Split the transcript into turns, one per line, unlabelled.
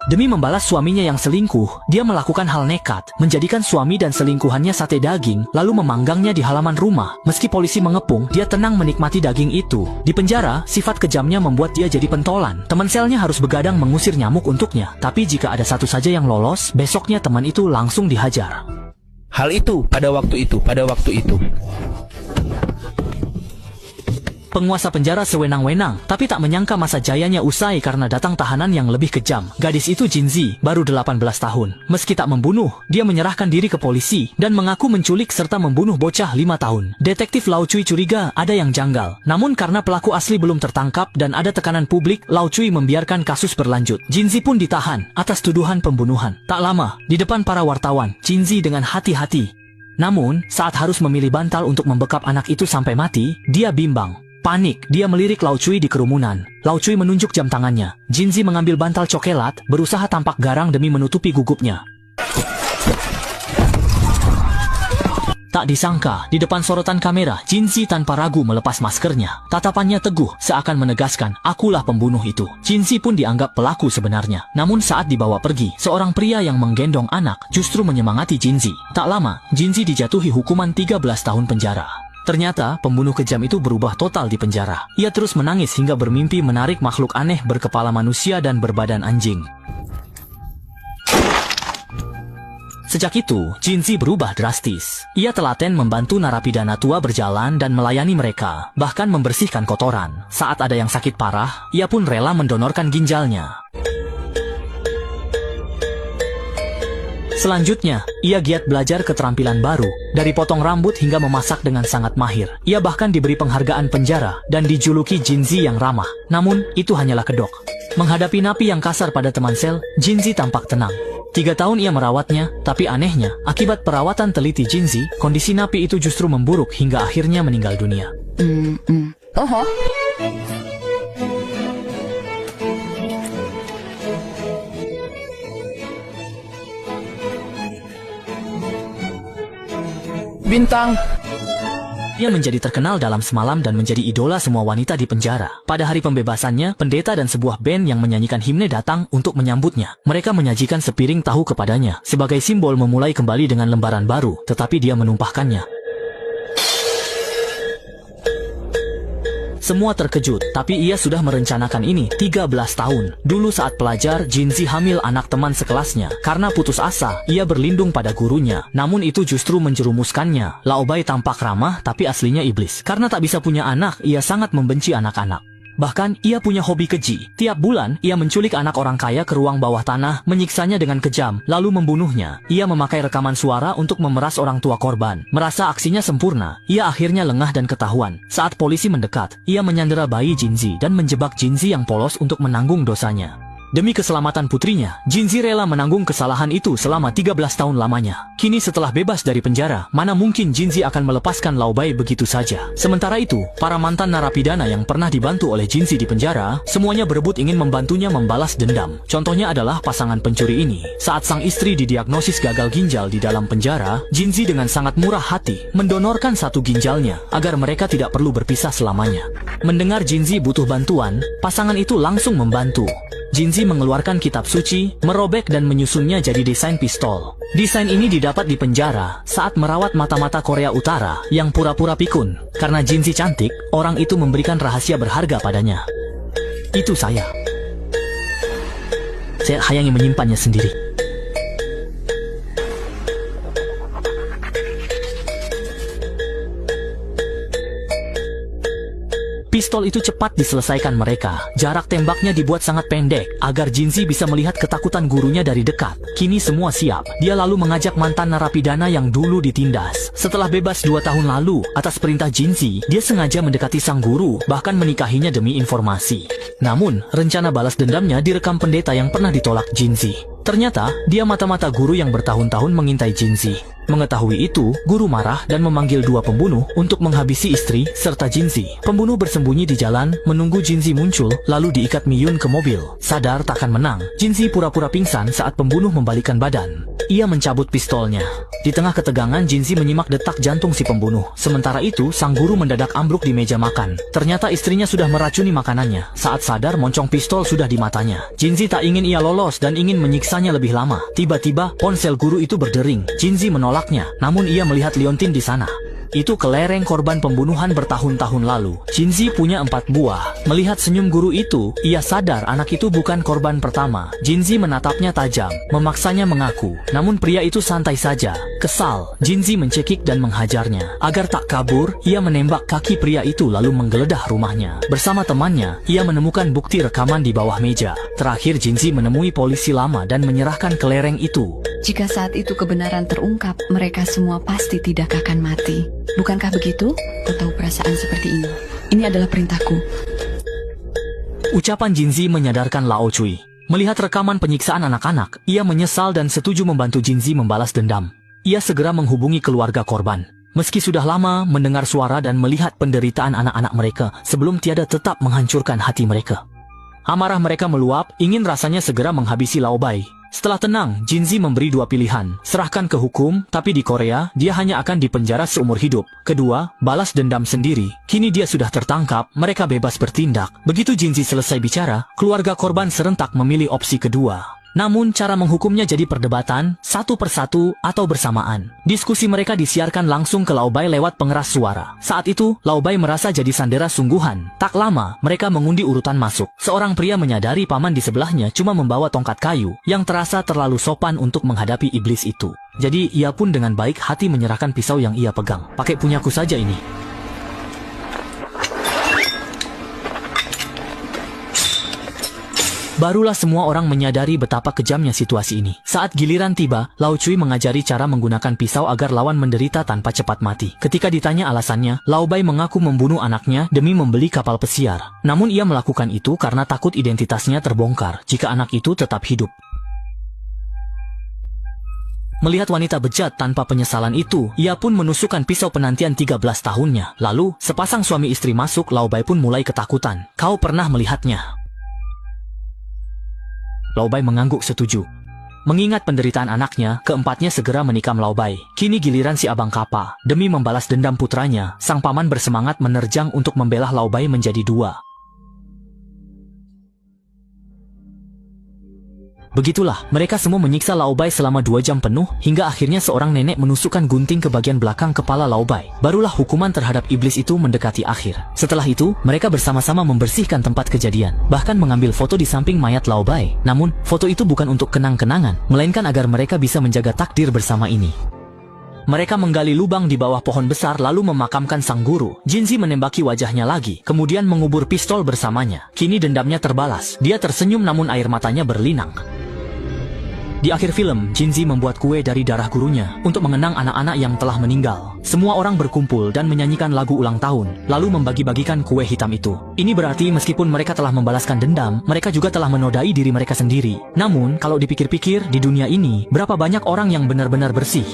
Demi membalas suaminya yang selingkuh, dia melakukan hal nekat, menjadikan suami dan selingkuhannya sate daging, lalu memanggangnya di halaman rumah. Meski polisi mengepung, dia tenang menikmati daging itu. Di penjara, sifat kejamnya membuat dia jadi pentolan. Teman selnya harus begadang mengusir nyamuk untuknya, tapi jika ada satu saja yang lolos, besoknya teman itu langsung dihajar.
Hal itu pada waktu itu.
Penguasa penjara sewenang-wenang, tapi tak menyangka masa jayanya usai karena datang tahanan yang lebih kejam. Gadis itu Jinzi, baru 18 tahun. Meski tak membunuh, dia menyerahkan diri ke polisi dan mengaku menculik serta membunuh bocah 5 tahun. Detektif Lao Cui curiga ada yang janggal. Namun karena pelaku asli belum tertangkap dan ada tekanan publik, Lao Cui membiarkan kasus berlanjut. Jinzi pun ditahan atas tuduhan pembunuhan. Tak lama, di depan para wartawan, Jinzi dengan hati-hati. Namun, saat harus memilih bantal untuk membekap anak itu sampai mati, dia bimbang. Panik, dia melirik Lao Cui di kerumunan. Lao Cui menunjuk jam tangannya. Jinzi mengambil bantal cokelat, berusaha tampak garang demi menutupi gugupnya. Tak disangka, di depan sorotan kamera, Jinzi tanpa ragu melepas maskernya. Tatapannya teguh, seakan menegaskan, akulah pembunuh itu. Jinzi pun dianggap pelaku sebenarnya. Namun saat dibawa pergi, seorang pria yang menggendong anak justru menyemangati Jinzi. Tak lama, Jinzi dijatuhi hukuman 13 tahun penjara. Ternyata, pembunuh kejam itu berubah total di penjara. Ia terus menangis hingga bermimpi menarik makhluk aneh berkepala manusia dan berbadan anjing. Sejak itu, Jinzi berubah drastis. Ia telaten membantu narapidana tua berjalan dan melayani mereka, bahkan membersihkan kotoran. Saat ada yang sakit parah, ia pun rela mendonorkan ginjalnya. Selanjutnya, ia giat belajar keterampilan baru, dari potong rambut hingga memasak dengan sangat mahir. Ia bahkan diberi penghargaan penjara dan dijuluki Jinzi yang ramah. Namun, itu hanyalah kedok. Menghadapi napi yang kasar pada teman sel, Jinzi tampak tenang. 3 tahun ia merawatnya, tapi anehnya, akibat perawatan teliti Jinzi, kondisi napi itu justru memburuk hingga akhirnya meninggal dunia.
Bintang.
Ia menjadi terkenal dalam semalam dan menjadi idola semua wanita di penjara. Pada hari pembebasannya, pendeta dan sebuah band yang menyanyikan himne datang untuk menyambutnya. Mereka menyajikan sepiring tahu kepadanya, sebagai simbol memulai kembali dengan lembaran baru, tetapi dia menumpahkannya. Semua terkejut, tapi ia sudah merencanakan ini 13 tahun. Dulu saat pelajar, Jinzi hamil anak teman sekelasnya. Karena putus asa, ia berlindung pada gurunya. Namun itu justru menjerumuskannya. Lao Bai tampak ramah, tapi aslinya iblis. Karena tak bisa punya anak, ia sangat membenci anak-anak. Bahkan, ia punya hobi keji. Tiap bulan, ia menculik anak orang kaya ke ruang bawah tanah, menyiksanya dengan kejam, lalu membunuhnya. Ia memakai rekaman suara untuk memeras orang tua korban. Merasa aksinya sempurna, ia akhirnya lengah dan ketahuan. Saat polisi mendekat, ia menyandera bayi Jinzi dan menjebak Jinzi yang polos untuk menanggung dosanya. Demi keselamatan putrinya, Jinzi rela menanggung kesalahan itu selama 13 tahun lamanya. Kini setelah bebas dari penjara, mana mungkin Jinzi akan melepaskan Lao Bai begitu saja. Sementara itu, para mantan narapidana yang pernah dibantu oleh Jinzi di penjara, semuanya berebut ingin membantunya membalas dendam. Contohnya adalah pasangan pencuri ini. Saat sang istri didiagnosis gagal ginjal di dalam penjara, Jinzi dengan sangat murah hati mendonorkan satu ginjalnya agar mereka tidak perlu berpisah selamanya. Mendengar Jinzi butuh bantuan, pasangan itu langsung membantu. Jinzi mengeluarkan kitab suci, merobek dan menyusunnya jadi desain pistol. Desain ini didapat di penjara saat merawat mata-mata Korea Utara yang pura-pura pikun. Karena Jinzi cantik, orang itu memberikan rahasia berharga padanya. Itu saya. Saya hanya ingin menyimpannya sendiri. Pistol itu cepat diselesaikan mereka. Jarak tembaknya dibuat sangat pendek, agar Jinzi bisa melihat ketakutan gurunya dari dekat. Kini semua siap. Dia lalu mengajak mantan narapidana yang dulu ditindas. Setelah bebas 2 tahun lalu, atas perintah Jinzi, dia sengaja mendekati sang guru, bahkan menikahinya demi informasi. Namun, rencana balas dendamnya direkam pendeta yang pernah ditolak Jinzi. Ternyata, dia mata-mata guru yang bertahun-tahun mengintai Jinzi. Mengetahui itu, guru marah dan memanggil dua pembunuh untuk menghabisi istri serta Jinzi. Pembunuh bersembunyi di jalan, menunggu Jinzi muncul, lalu diikat Miyun ke mobil. Sadar takkan menang, Jinzi pura-pura pingsan saat pembunuh membalikkan badan. Ia mencabut pistolnya. Di tengah ketegangan, Jinzi menyimak detak jantung si pembunuh. Sementara itu, sang guru mendadak ambruk di meja makan. Ternyata istrinya sudah meracuni makanannya. Saat sadar, moncong pistol sudah di matanya. Jinzi tak ingin ia lolos dan ingin menyiksanya lebih lama. Tiba-tiba, ponsel guru itu berdering. Jinzi menolaknya, namun ia melihat Liontin di sana. Itu kelereng korban pembunuhan bertahun-tahun lalu. Jinzi punya 4 buah. Melihat senyum guru itu, ia sadar anak itu bukan korban pertama. Jinzi menatapnya tajam, memaksanya mengaku. Namun pria itu santai saja. Kesal, Jinzi mencekik dan menghajarnya. Agar tak kabur, ia menembak kaki pria itu lalu menggeledah rumahnya. Bersama temannya, ia menemukan bukti rekaman di bawah meja. Terakhir Jinzi menemui polisi lama dan menyerahkan kelereng itu.
Jika saat itu kebenaran terungkap, mereka semua pasti tidak akan mati. Bukankah begitu? Kau tahu perasaan seperti ini. Ini adalah perintahku.
Ucapan Jinzi menyadarkan Lao Cui. Melihat rekaman penyiksaan anak-anak, ia menyesal dan setuju membantu Jinzi membalas dendam. Ia segera menghubungi keluarga korban. Meski sudah lama mendengar suara dan melihat penderitaan anak-anak mereka, sebelum tiada tetap menghancurkan hati mereka. Amarah mereka meluap, ingin rasanya segera menghabisi Lao Bai. Setelah tenang, Jinzi memberi 2 pilihan. Serahkan ke hukum, tapi di Korea, dia hanya akan dipenjara seumur hidup. Kedua, balas dendam sendiri. Kini dia sudah tertangkap, mereka bebas bertindak. Begitu Jinzi selesai bicara, keluarga korban serentak memilih opsi kedua. Namun, cara menghukumnya jadi perdebatan, satu persatu atau bersamaan. Diskusi mereka disiarkan langsung ke Lao Bai lewat pengeras suara. Saat itu, Lao Bai merasa jadi sandera sungguhan. Tak lama, mereka mengundi urutan masuk. Seorang pria menyadari paman di sebelahnya cuma membawa tongkat kayu, yang terasa terlalu sopan untuk menghadapi iblis itu. Jadi, ia pun dengan baik hati menyerahkan pisau yang ia pegang. Pakai punyaku saja ini. Barulah semua orang menyadari betapa kejamnya situasi ini. Saat giliran tiba, Lao Cui mengajari cara menggunakan pisau agar lawan menderita tanpa cepat mati. Ketika ditanya alasannya, Lao Bai mengaku membunuh anaknya demi membeli kapal pesiar. Namun ia melakukan itu karena takut identitasnya terbongkar jika anak itu tetap hidup. Melihat wanita bejat tanpa penyesalan itu, ia pun menusukkan pisau penantian 13 tahunnya. Lalu, sepasang suami istri masuk, Lao Bai pun mulai ketakutan. Kau pernah melihatnya? Lao Bai mengangguk setuju. Mengingat penderitaan anaknya, keempatnya segera menikam Lao Bai. Kini giliran si abang Kapa. Demi membalas dendam putranya, sang paman bersemangat menerjang untuk membelah Lao Bai menjadi 2. Begitulah, mereka semua menyiksa Lao Bai selama 2 jam penuh, hingga akhirnya seorang nenek menusukkan gunting ke bagian belakang kepala Lao Bai. Barulah hukuman terhadap iblis itu mendekati akhir. Setelah itu, mereka bersama-sama membersihkan tempat kejadian, bahkan mengambil foto di samping mayat Lao Bai. Namun, foto itu bukan untuk kenang-kenangan, melainkan agar mereka bisa menjaga takdir bersama ini. Mereka menggali lubang di bawah pohon besar lalu memakamkan sang guru. Jinzi menembaki wajahnya lagi, kemudian mengubur pistol bersamanya. Kini dendamnya terbalas. Dia tersenyum namun air matanya berlinang. Di akhir film, Jinzi membuat kue dari darah gurunya untuk mengenang anak-anak yang telah meninggal. Semua orang berkumpul dan menyanyikan lagu ulang tahun, lalu membagi-bagikan kue hitam itu. Ini berarti meskipun mereka telah membalaskan dendam, mereka juga telah menodai diri mereka sendiri. Namun, kalau dipikir-pikir, di dunia ini, berapa banyak orang yang benar-benar bersih?